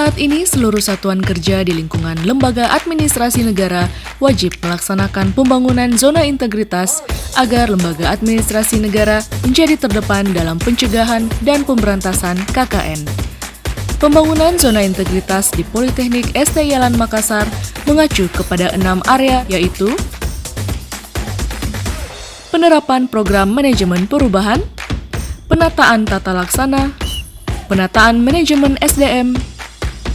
Saat ini, seluruh satuan kerja di lingkungan lembaga administrasi negara wajib melaksanakan pembangunan zona integritas agar lembaga administrasi negara menjadi terdepan dalam pencegahan dan pemberantasan KKN. Pembangunan zona integritas di Politeknik ST Yalan Makassar mengacu kepada 6 area, yaitu penerapan program manajemen perubahan, penataan tata laksana, penataan manajemen SDM,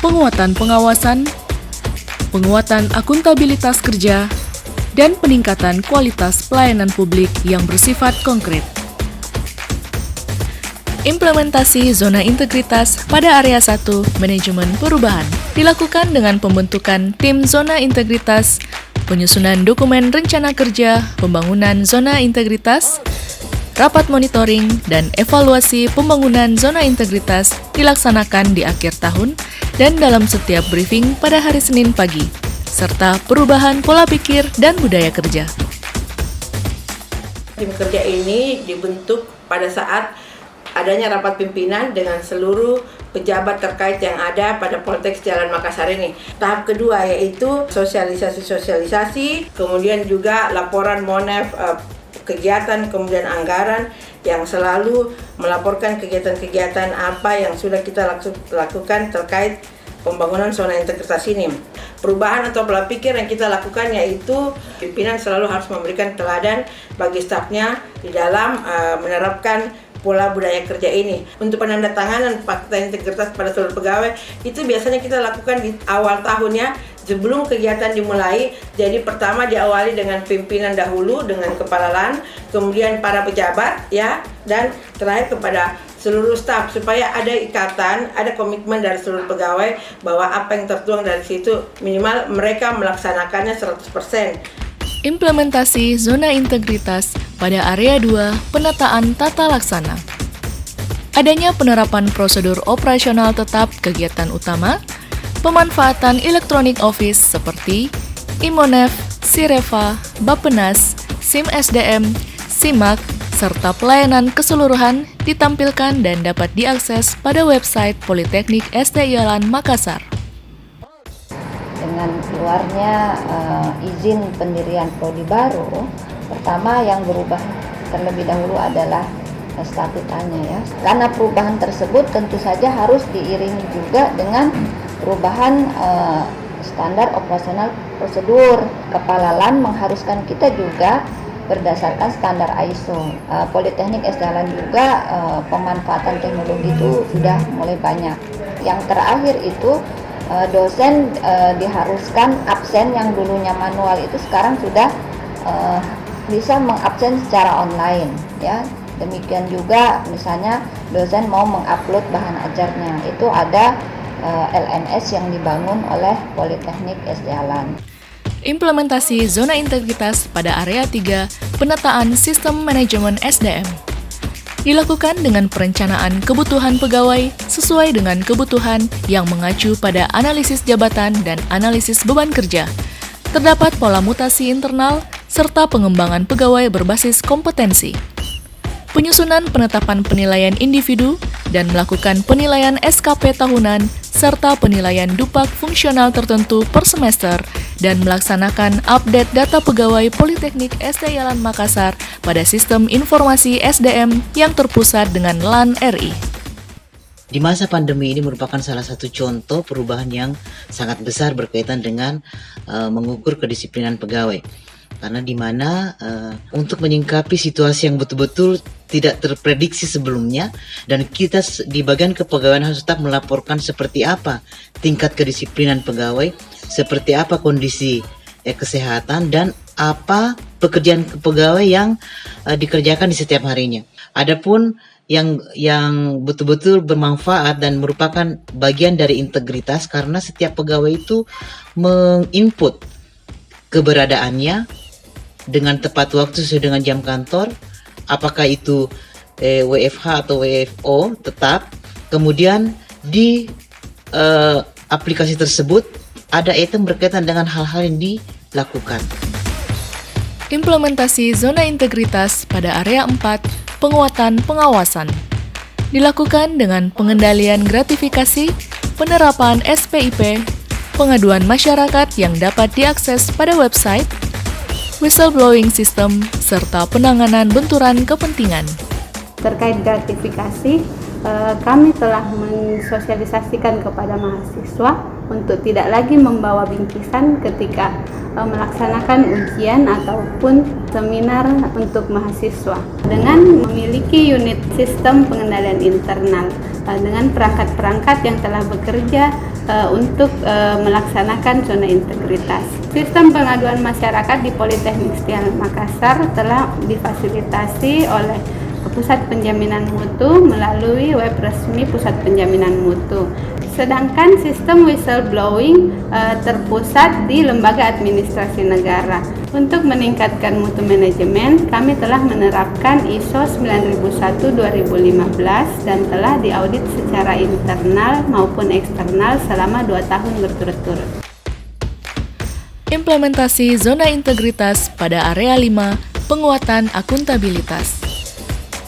penguatan pengawasan, penguatan akuntabilitas kerja, dan peningkatan kualitas pelayanan publik yang bersifat konkret. Implementasi zona integritas pada area 1 manajemen perubahan dilakukan dengan pembentukan tim zona integritas, penyusunan dokumen rencana kerja, pembangunan zona integritas, rapat monitoring, dan evaluasi pembangunan zona integritas dilaksanakan di akhir tahun dan dalam setiap briefing pada hari Senin pagi, serta perubahan pola pikir dan budaya kerja. Tim kerja ini dibentuk pada saat adanya rapat pimpinan dengan seluruh pejabat terkait yang ada pada Politeknik Jalan Makassar ini. Tahap kedua yaitu sosialisasi, kemudian juga laporan MONEF, kegiatan, kemudian anggaran yang selalu melaporkan kegiatan-kegiatan apa yang sudah kita lakukan terkait pembangunan zona integritas ini. Perubahan atau pola pikir yang kita lakukan yaitu pimpinan selalu harus memberikan teladan bagi stafnya di dalam menerapkan pola budaya kerja ini. Untuk penandatanganan fakta integritas pada seluruh pegawai itu biasanya kita lakukan di awal tahunnya sebelum kegiatan dimulai. Jadi pertama diawali dengan pimpinan dahulu dengan kepala LAN, kemudian para pejabat ya, dan terakhir kepada seluruh staf supaya ada ikatan, ada komitmen dari seluruh pegawai bahwa apa yang tertuang dari situ minimal mereka melaksanakannya 100%. Implementasi zona integritas pada area 2 penataan tata laksana. Adanya penerapan prosedur operasional tetap kegiatan utama, pemanfaatan elektronik office seperti IMONEF, SIREVA, Bappenas, SIM SDM, SIMAK, serta pelayanan keseluruhan ditampilkan dan dapat diakses pada website Politeknik ST Yalan Makassar. Dengan keluarnya izin pendirian prodi baru, pertama yang berubah terlebih dahulu adalah statutanya ya. Karena perubahan tersebut tentu saja harus diiringi juga dengan perubahan standar operasional prosedur. Kepala LAN mengharuskan kita juga berdasarkan standar ISO. Politeknik ST Yalan juga pemanfaatan teknologi itu sudah mulai banyak. Yang terakhir itu dosen diharuskan absen yang dulunya manual itu sekarang sudah bisa mengabsen secara online ya. Demikian juga misalnya dosen mau mengupload bahan ajarnya, itu ada LMS yang dibangun oleh Politeknik ST Yalan. Implementasi zona integritas pada area 3 penataan sistem manajemen SDM dilakukan dengan perencanaan kebutuhan pegawai sesuai dengan kebutuhan yang mengacu pada analisis jabatan dan analisis beban kerja. Terdapat pola mutasi internal serta pengembangan pegawai berbasis kompetensi. Penyusunan penetapan penilaian individu dan melakukan penilaian SKP tahunan serta penilaian dupak fungsional tertentu per semester dan melaksanakan update data pegawai Politeknik ST Yalan Makassar pada sistem informasi SDM yang terpusat dengan LAN RI. Di masa pandemi ini merupakan salah satu contoh perubahan yang sangat besar berkaitan dengan mengukur kedisiplinan pegawai. Karena di mana untuk menyingkapi situasi yang betul-betul tidak terprediksi sebelumnya, dan kita di bagian kepegawaian harus tetap melaporkan seperti apa tingkat kedisiplinan pegawai, seperti apa kondisi kesehatan, dan apa pekerjaan pegawai yang dikerjakan di setiap harinya. Adapun yang betul-betul bermanfaat dan merupakan bagian dari integritas, karena setiap pegawai itu menginput keberadaannya dengan tepat waktu sesuai dengan jam kantor, apakah itu WFH atau WFO tetap. Kemudian di aplikasi tersebut ada item berkaitan dengan hal-hal yang dilakukan. Implementasi zona integritas pada area 4 penguatan pengawasan dilakukan dengan pengendalian gratifikasi, penerapan SPIP, pengaduan masyarakat yang dapat diakses pada website, whistleblowing system, serta penanganan benturan kepentingan. Terkait gratifikasi, kami telah mensosialisasikan kepada mahasiswa untuk tidak lagi membawa bingkisan ketika melaksanakan ujian ataupun seminar untuk mahasiswa. Dengan memiliki unit sistem pengendalian internal dengan perangkat-perangkat yang telah bekerja untuk melaksanakan zona integritas. Sistem pengaduan masyarakat di Politeknik Setiawan Makassar telah difasilitasi oleh Pusat Penjaminan Mutu melalui web resmi Pusat Penjaminan Mutu. Sedangkan sistem whistleblowing terpusat di Lembaga Administrasi Negara. Untuk meningkatkan mutu manajemen, kami telah menerapkan ISO 9001-2015 dan telah diaudit secara internal maupun eksternal selama 2 tahun berturut-turut. Implementasi zona integritas pada area 5, penguatan akuntabilitas.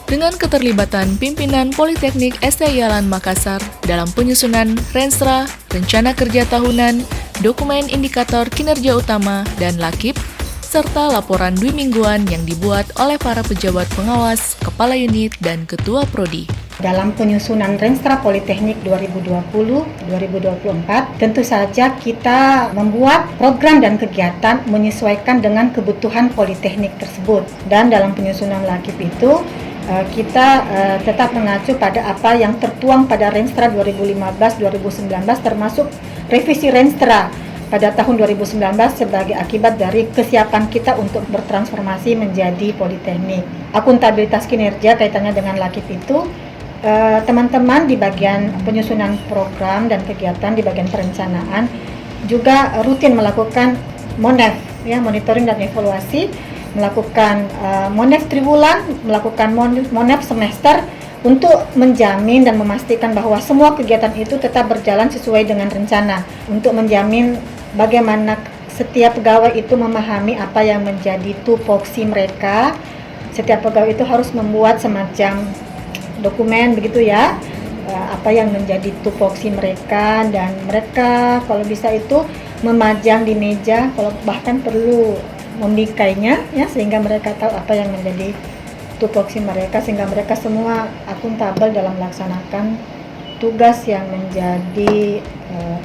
Dengan keterlibatan pimpinan Politeknik STI Yalan Makassar dalam penyusunan Renstra, Rencana Kerja Tahunan, Dokumen Indikator Kinerja Utama, dan Lakip, serta laporan dwimingguan yang dibuat oleh para pejabat pengawas, kepala unit, dan ketua prodi. Dalam penyusunan Renstra Politeknik 2020-2024, tentu saja kita membuat program dan kegiatan menyesuaikan dengan kebutuhan Politeknik tersebut. Dan dalam penyusunan Lakip itu, kita tetap mengacu pada apa yang tertuang pada Renstra 2015-2019 termasuk revisi Renstra pada tahun 2019 sebagai akibat dari kesiapan kita untuk bertransformasi menjadi Politeknik. Akuntabilitas kinerja kaitannya dengan Lakip itu, teman-teman di bagian penyusunan program dan kegiatan di bagian perencanaan juga rutin melakukan MONEF, ya, monitoring dan evaluasi, melakukan MONEF triwulan, melakukan MONEF semester untuk menjamin dan memastikan bahwa semua kegiatan itu tetap berjalan sesuai dengan rencana, untuk menjamin bagaimana setiap pegawai itu memahami apa yang menjadi tupoksi mereka. Setiap pegawai itu harus membuat semacam dokumen begitu ya, apa yang menjadi tupoksi mereka, dan mereka kalau bisa itu memajang di meja, kalau bahkan perlu membingkainya ya, sehingga mereka tahu apa yang menjadi tupoksi mereka, sehingga mereka semua akuntabel dalam melaksanakan tugas yang menjadi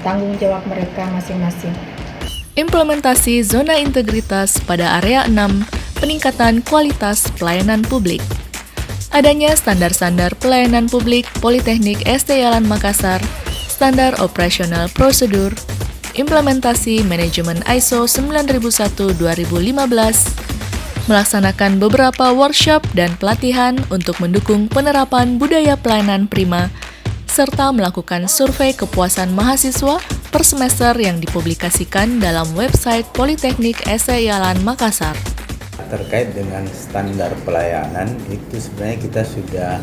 tanggung jawab mereka masing-masing. Implementasi zona integritas pada area 6, peningkatan kualitas pelayanan publik. Adanya standar-standar pelayanan publik Politeknik STI Yalan Makassar, standar operasional prosedur, implementasi manajemen ISO 9001-2015, melaksanakan beberapa workshop dan pelatihan untuk mendukung penerapan budaya pelayanan prima, serta melakukan survei kepuasan mahasiswa per semester yang dipublikasikan dalam website Politeknik STI Yalan Makassar. Terkait dengan standar pelayanan, itu sebenarnya kita sudah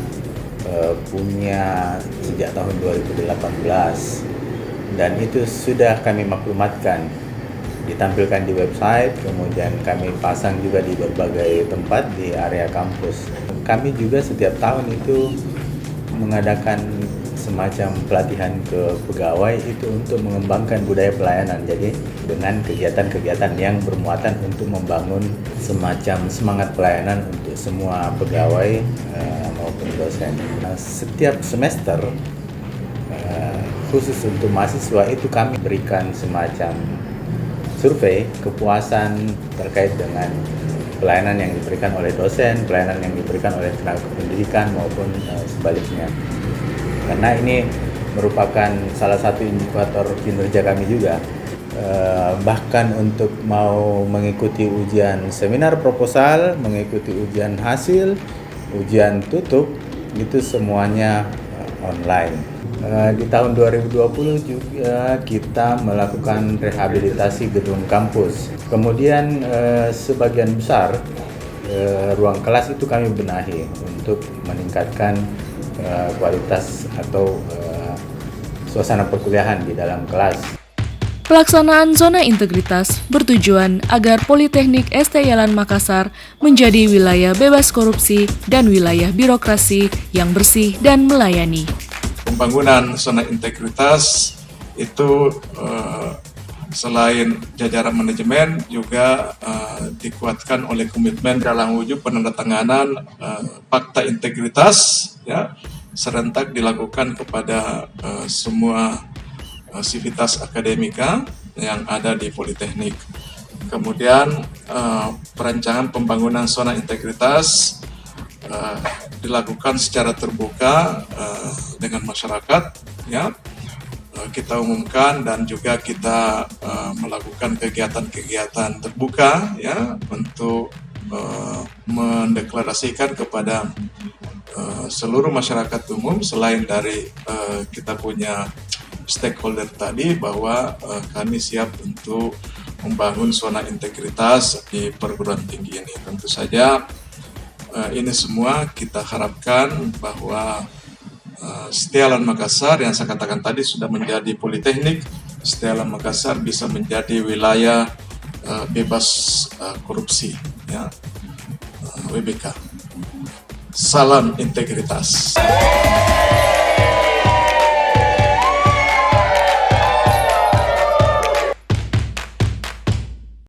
punya sejak tahun 2018. Dan itu sudah kami maklumatkan, ditampilkan di website, kemudian kami pasang juga di berbagai tempat di area kampus. Kami juga setiap tahun itu mengadakan semacam pelatihan ke pegawai itu untuk mengembangkan budaya pelayanan. Jadi dengan kegiatan-kegiatan yang bermuatan untuk membangun semacam semangat pelayanan untuk semua pegawai maupun dosen. Setiap semester khusus untuk mahasiswa itu kami berikan semacam survei kepuasan terkait dengan pelayanan yang diberikan oleh dosen, pelayanan yang diberikan oleh tenaga pendidikan maupun sebaliknya. Karena ini merupakan salah satu indikator kinerja kami juga. Bahkan untuk mau mengikuti ujian seminar proposal, mengikuti ujian hasil, ujian tutup, itu semuanya online. Di tahun 2020 juga kita melakukan rehabilitasi gedung kampus. Kemudian sebagian besar ruang kelas itu kami benahi untuk meningkatkan kualitas atau suasana perkuliahan di dalam kelas. Pelaksanaan zona integritas bertujuan agar Politeknik STI Yalan Makassar menjadi wilayah bebas korupsi dan wilayah birokrasi yang bersih dan melayani. pembangunan zona integritas itu selain jajaran manajemen juga dikuatkan oleh komitmen dalam wujud penandatanganan fakta integritas ya serentak dilakukan kepada semua sivitas akademika yang ada di Politeknik. Kemudian perancangan pembangunan zona integritas dilakukan secara terbuka dengan masyarakat ya. Kita umumkan dan juga kita melakukan kegiatan-kegiatan terbuka ya untuk mendeklarasikan kepada seluruh masyarakat umum selain dari kita punya stakeholder tadi bahwa kami siap untuk membangun zona integritas di perguruan tinggi ini. Tentu saja ini semua kita harapkan bahwa Setialan Makassar yang saya katakan tadi sudah menjadi politeknik, Setialan Makassar bisa menjadi wilayah bebas korupsi, ya, WBK. Salam integritas.